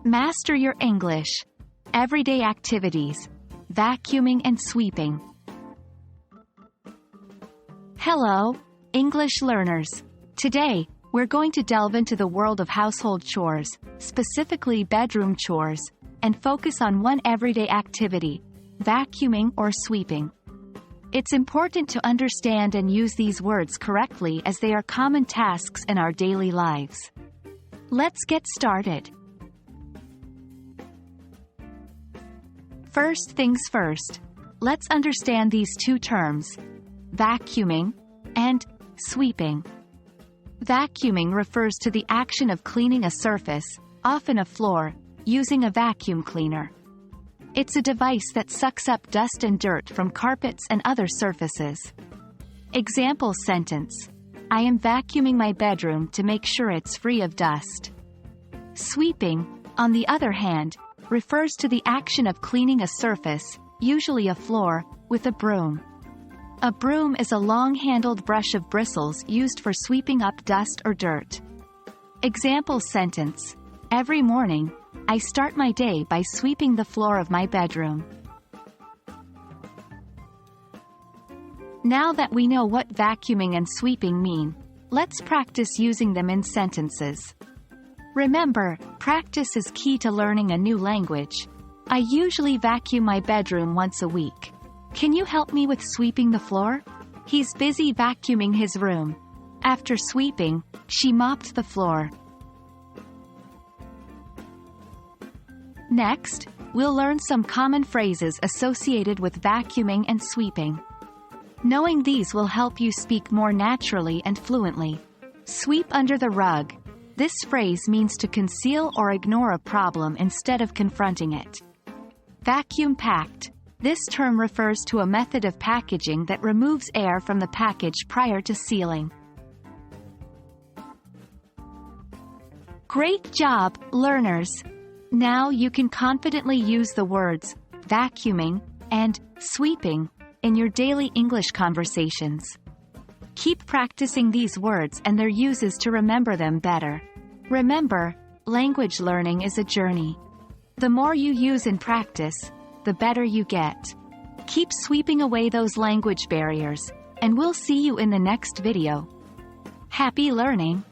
Master your English. Everyday activities. Vacuuming and sweeping. Hello, English learners. Today, we're going to delve into the world of household chores, specifically bedroom chores, and focus on one everyday activity, vacuuming or sweeping. It's important to understand and use these words correctly as they are common tasks in our daily lives. Let's get started. First things first, let's understand these two terms, vacuuming and sweeping. Vacuuming refers to the action of cleaning a surface, often a floor, using a vacuum cleaner. It's a device that sucks up dust and dirt from carpets and other surfaces. Example sentence: I am vacuuming my bedroom to make sure it's free of dust. Sweeping, on the other hand, refers to the action of cleaning a surface, usually a floor, with a broom. A broom is a long-handled brush of bristles used for sweeping up dust or dirt. Example sentence: Every morning, I start my day by sweeping the floor of my bedroom. Now that we know what vacuuming and sweeping mean, let's practice using them in sentences. Remember, practice is key to learning a new language. I usually vacuum my bedroom once a week. Can you help me with sweeping the floor? He's busy vacuuming his room. After sweeping, she mopped the floor. Next, we'll learn some common phrases associated with vacuuming and sweeping. Knowing these will help you speak more naturally and fluently. Sweep under the rug. This phrase means to conceal or ignore a problem instead of confronting it. Vacuum packed. This term refers to a method of packaging that removes air from the package prior to sealing. Great job, learners! Now you can confidently use the words vacuuming and sweeping in your daily English conversations. Keep practicing these words and their uses to remember them better. Remember, language learning is a journey. The more you use and practice, the better you get. Keep sweeping away those language barriers, and we'll see you in the next video. Happy learning!